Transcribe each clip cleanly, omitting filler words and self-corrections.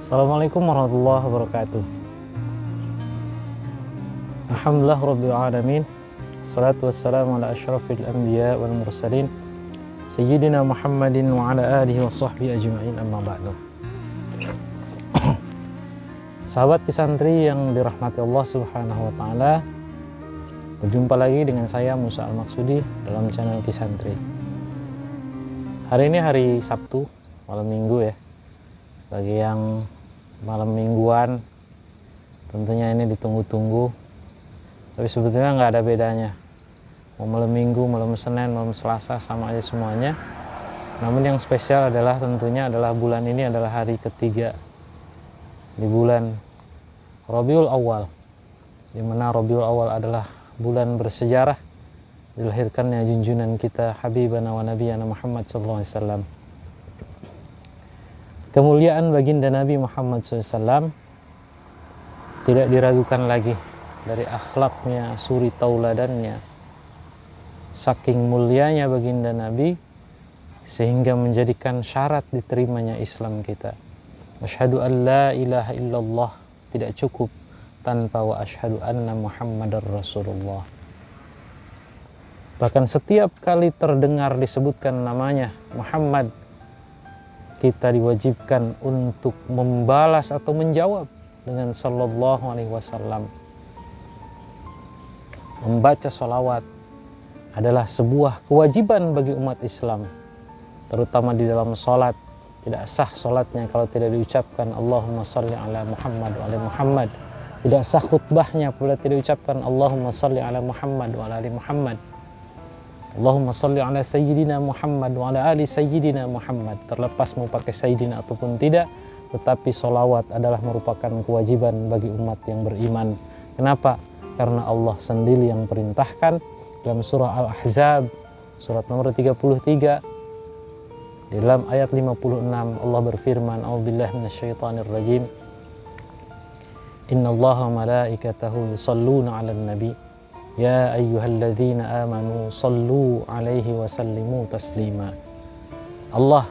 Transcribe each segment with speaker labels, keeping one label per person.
Speaker 1: Assalamualaikum warahmatullahi wabarakatuh. Alhamdulillah rabbil alamin. Assalatu wassalamu ala asyrafil anbiya wal mursalin Sayyidina Muhammadin wa ala alihi wa sahbihi ajma'in, amma ba'du. Sahabat Kisantri yang dirahmati Allah subhanahu wa ta'ala, berjumpa lagi dengan saya Musa Al-Maksudi dalam channel Kisantri. Hari ini hari Sabtu, malam minggu ya. Bagi yang malam mingguan tentunya ini ditunggu-tunggu, tapi sebetulnya nggak ada bedanya, mau malam minggu, malam Senin, malam Selasa sama aja semuanya. Namun yang spesial adalah tentunya adalah bulan ini adalah hari ketiga di bulan Rabiul Awal, di mana Rabiul Awal adalah bulan bersejarah dilahirkannya junjungan kita Habibana wa Nabiyana Muhammad SAW. Kemuliaan baginda Nabi Muhammad SAW tidak diragukan lagi dari akhlaknya, suri tauladannya. Saking mulianya baginda Nabi sehingga menjadikan syarat diterimanya Islam kita. Asyhadu an la ilaha illallah, tidak cukup tanpa wa asyhadu anna Muhammadar Rasulullah. Bahkan setiap kali terdengar disebutkan namanya Muhammad, kita diwajibkan untuk membalas atau menjawab dengan sallallahu alaihi wasallam. Membaca sholawat adalah sebuah kewajiban bagi umat Islam, terutama di dalam sholat. Tidak sah sholatnya kalau tidak diucapkan Allahumma sholli ala Muhammad wa ala Muhammad. Tidak sah khutbahnya apabila tidak diucapkan Allahumma sholli ala Muhammad wa ala ali Muhammad. Allahumma salli ala Sayyidina Muhammad wa ala ali Sayyidina Muhammad. Terlepas mau pakai Sayyidina ataupun tidak, tetapi sholawat adalah merupakan kewajiban bagi umat yang beriman. Kenapa? Karena Allah sendiri yang perintahkan dalam surah Al-Ahzab, surat nomor 33. Di dalam ayat 56 Allah berfirman, A'udzubillahi minasyaitonir rajim. Innallaha wa malaikatahu yusholluna 'alan nabi. Ya ayyuhalladzina amanu sallu alaihi wa sallimu taslima. Allah,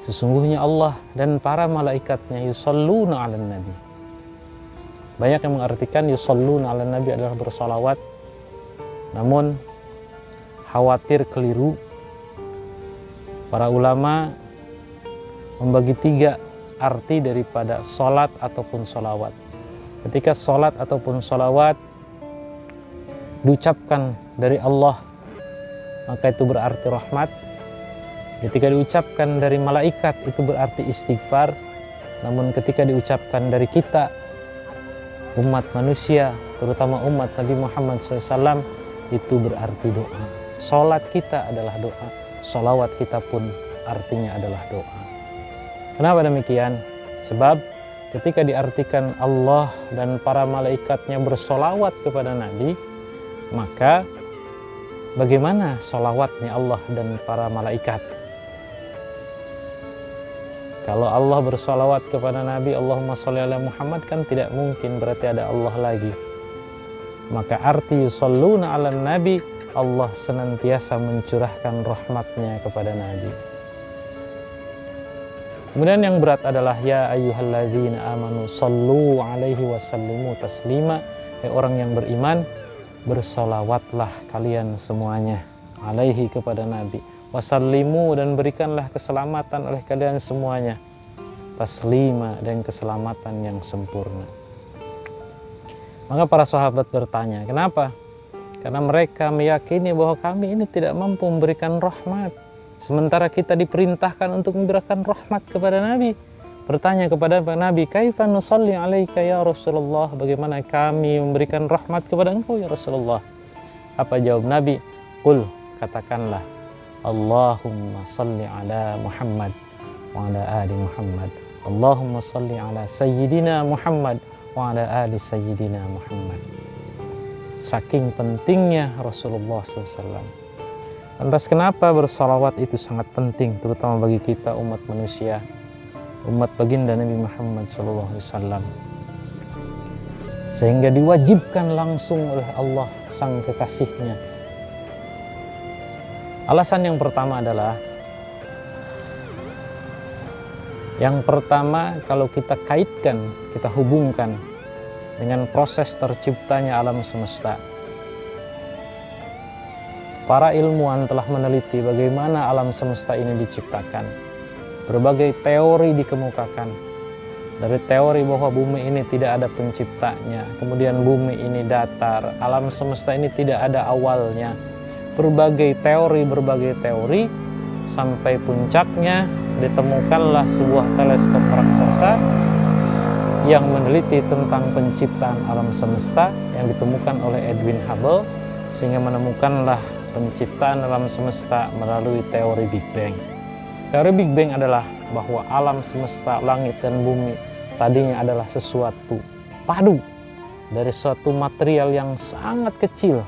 Speaker 1: sesungguhnya Allah dan para malaikatnya yusalluna 'alan nabi. Banyak yang mengartikan yusalluna 'alan nabi adalah bersalawat, namun khawatir keliru. Para ulama membagi tiga arti daripada salat ataupun salawat. Ketika salat ataupun salawat diucapkan dari Allah, maka itu berarti rahmat. Ketika diucapkan dari malaikat, itu berarti istighfar. Namun ketika diucapkan dari kita, umat manusia, terutama umat Nabi Muhammad SAW, itu berarti doa. Salat kita adalah doa, sholawat kita pun artinya adalah doa. Kenapa demikian? Sebab ketika diartikan Allah dan para malaikatnya bersolawat kepada Nabi, maka bagaimana sholawatnya Allah dan para malaikat? Kalau Allah bersolawat kepada Nabi, Allahumma sholli ala Muhammad, kan tidak mungkin, berarti ada Allah lagi. Maka arti yusalluna ala Nabi, Allah senantiasa mencurahkan rahmatnya kepada Nabi. Kemudian yang berat adalah ya ayyuhalladzina amanu sallu alaihi wa sallimu taslima. Hai orang yang beriman, bersolawatlah kalian semuanya alaihi kepada Nabi, wasallimu dan berikanlah keselamatan oleh kalian semuanya, taslima dan keselamatan yang sempurna. Maka para sahabat bertanya, kenapa? Karena mereka meyakini bahwa kami ini tidak mampu memberikan rahmat, sementara kita diperintahkan untuk memberikan rahmat kepada Nabi. Bertanya kepada Nabi, kaifa nusalli alaika ya Rasulullah, bagaimana kami memberikan rahmat kepada engkau ya Rasulullah? Apa jawab Nabi? Qul, katakanlah, Allahumma salli ala Muhammad wa ala ali Muhammad. Allahumma salli ala Sayyidina Muhammad wa ala ali Sayyidina Muhammad. Saking pentingnya Rasulullah SAW. Lantas kenapa bersalawat itu sangat penting, terutama bagi kita umat manusia, umat baginda Nabi Muhammad SAW, sehingga diwajibkan langsung oleh Allah sang kekasihnya. Alasan yang pertama adalah Yang pertama, kalau kita kaitkan, kita hubungkan dengan proses terciptanya alam semesta. Para ilmuwan telah meneliti bagaimana alam semesta ini diciptakan. Berbagai teori dikemukakan. Dari teori bahwa bumi ini tidak ada penciptanya, kemudian bumi ini datar, alam semesta ini tidak ada awalnya. Berbagai teori, sampai puncaknya ditemukanlah sebuah teleskop raksasa yang meneliti tentang penciptaan alam semesta yang ditemukan oleh Edwin Hubble, sehingga menemukanlah penciptaan alam semesta melalui teori Big Bang. Teori Big Bang adalah bahwa alam semesta, langit dan bumi tadinya adalah sesuatu padu dari suatu material yang sangat kecil,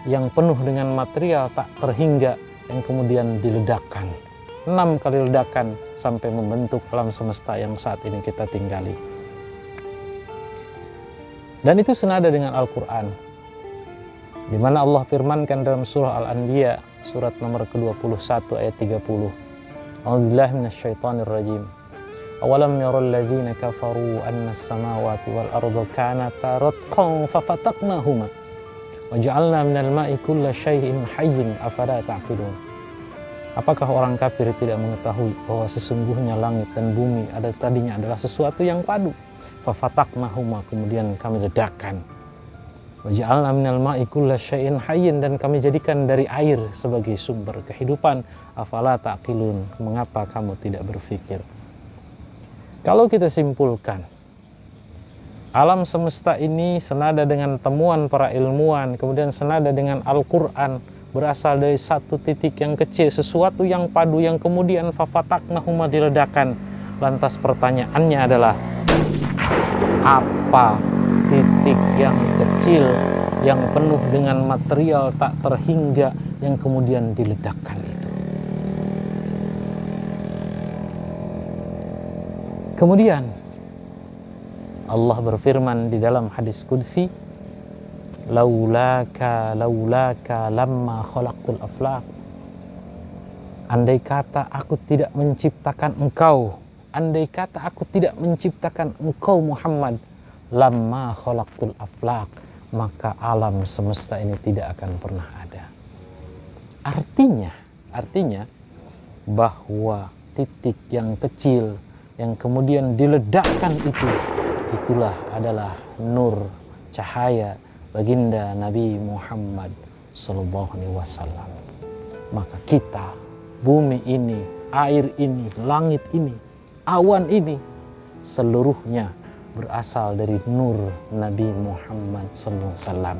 Speaker 1: yang penuh dengan material tak terhingga, yang kemudian diledakkan. 6 kali ledakan sampai membentuk alam semesta yang saat ini kita tinggali. Dan itu senada dengan Al-Quran, di mana Allah firmankan dalam surah Al-Anbiya, surat nomor ke-21 ayat 30. A'udzubillahi minasyaitonirrajim. Awalam yaral ladzina kafaru anna as-samawati wal arda kanata ratqan fafataqnahuma wa ja'alna minal ma'i kulla syai'in hayyin afala ta'qilun. Apakah orang kafir tidak mengetahui bahwa sesungguhnya langit dan bumi tadinya adalah sesuatu yang padu? Fafataqnahuma, kemudian kami ledakkan. Wa ja'alna minal ma'i kulla syai'in hayyin, dan kami jadikan dari air sebagai sumber kehidupan. Afala ta'qilun, mengapa kamu tidak berpikir? Kalau kita simpulkan, alam semesta ini senada dengan temuan para ilmuwan, kemudian senada dengan Al-Quran, berasal dari satu titik yang kecil, sesuatu yang padu, yang kemudian fafataqnahuma, diledakkan. Lantas pertanyaannya adalah, apa titik yang kecil yang penuh dengan material tak terhingga yang kemudian diledakkan itu? Kemudian Allah berfirman di dalam hadis qudsi, laulaka lamma khalaqtul aflaq. Andai kata aku tidak menciptakan engkau, andai kata aku tidak menciptakan engkau Muhammad, lamma khalaqtul aflaq, maka alam semesta ini tidak akan pernah ada. Artinya bahwa titik yang kecil yang kemudian diledakkan itulah adalah nur, cahaya baginda Nabi Muhammad sallallahu alaihi wasallam. Maka kita, bumi ini, air ini, langit ini, awan ini, seluruhnya berasal dari nur Nabi Muhammad sallallahu alaihi wasallam.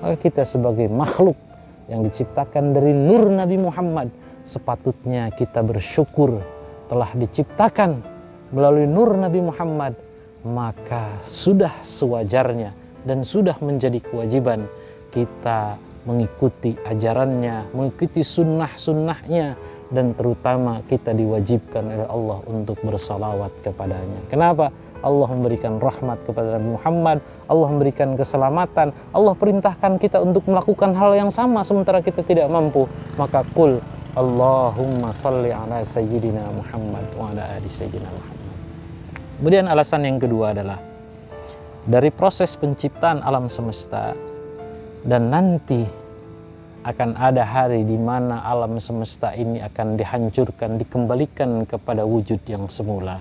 Speaker 1: Maka kita sebagai makhluk yang diciptakan dari nur Nabi Muhammad, sepatutnya kita bersyukur telah diciptakan melalui nur Nabi Muhammad. Maka sudah sewajarnya dan sudah menjadi kewajiban kita mengikuti ajarannya, mengikuti sunnah-sunnahnya, dan terutama kita diwajibkan oleh Allah untuk bersalawat kepadanya. Kenapa? Allah memberikan rahmat kepada Nabi Muhammad, Allah memberikan keselamatan, Allah perintahkan kita untuk melakukan hal yang sama sementara kita tidak mampu. Maka qul Allahumma salli ala sayyidina Muhammad wa ala ali sayyidina Muhammad. Kemudian alasan yang kedua adalah dari proses penciptaan alam semesta, dan nanti akan ada hari di mana alam semesta ini akan dihancurkan, dikembalikan kepada wujud yang semula.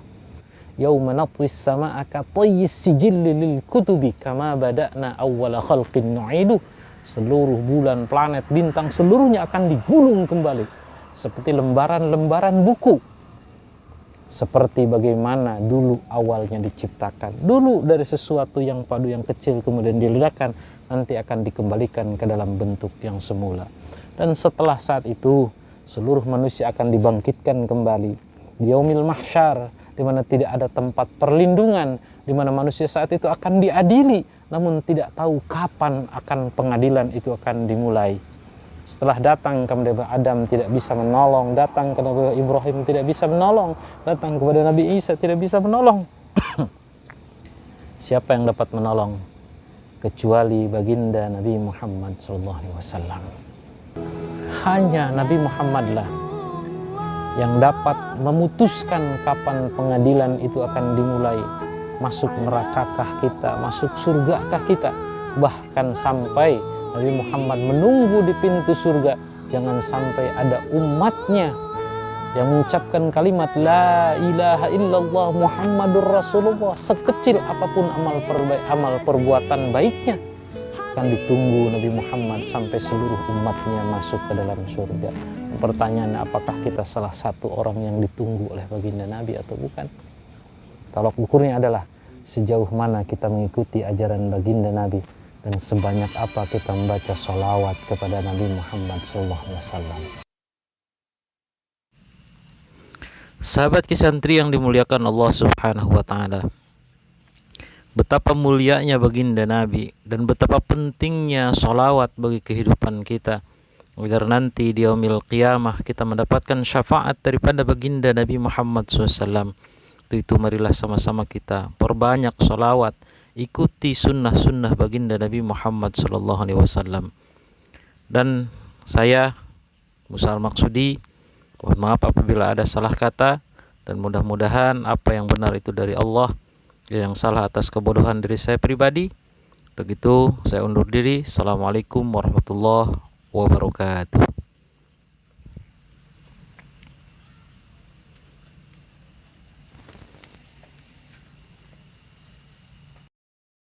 Speaker 1: Yauma natwis samaa'a ka tayyis sijilli lil kutubi kama bada'na awwala khalqin nu'idu. Seluruh bulan, planet, bintang, seluruhnya akan digulung kembali seperti lembaran-lembaran buku, seperti bagaimana dulu awalnya diciptakan. Dulu dari sesuatu yang padu, yang kecil, kemudian diledakkan, nanti akan dikembalikan ke dalam bentuk yang semula. Dan setelah saat itu, seluruh manusia akan dibangkitkan kembali di yaumil mahsyar, di mana tidak ada tempat perlindungan, di mana manusia saat itu akan diadili, namun tidak tahu kapan akan pengadilan itu akan dimulai. Setelah datang kepada Adam tidak bisa menolong, datang kepada Ibrahim tidak bisa menolong, datang kepada Nabi Isa tidak bisa menolong. Siapa yang dapat menolong? Kecuali baginda Nabi Muhammad SAW. Hanya Nabi Muhammadlah yang dapat memutuskan kapan pengadilan itu akan dimulai, masuk nerakakah kita, masuk surgakah kita. Bahkan sampai Nabi Muhammad menunggu di pintu surga, jangan sampai ada umatnya yang mengucapkan kalimat la ilaha illallah Muhammadur Rasulullah, sekecil apapun amal perbuatan baiknya, akan ditunggu Nabi Muhammad sampai seluruh umatnya masuk ke dalam surga. Pertanyaannya, apakah kita salah satu orang yang ditunggu oleh baginda Nabi atau bukan? Tolak ukurnya adalah sejauh mana kita mengikuti ajaran baginda Nabi dan sebanyak apa kita membaca sholawat kepada Nabi Muhammad SAW. Sahabat Kisantri yang dimuliakan Allah Subhanahu wa Ta'ala, betapa mulianya baginda Nabi dan betapa pentingnya sholawat bagi kehidupan kita, agar nanti di yaumil qiyamah kita mendapatkan syafaat daripada baginda Nabi Muhammad SAW. Itu marilah sama-sama kita perbanyak sholawat, ikuti sunnah-sunnah baginda Nabi Muhammad SAW. Dan saya Musa Al-Maksudi, mohon maaf apabila ada salah kata, dan mudah-mudahan apa yang benar itu dari Allah, yang salah atas kebodohan diri saya pribadi. Untuk itu saya undur diri. Assalamualaikum warahmatullahi wabarakatuh.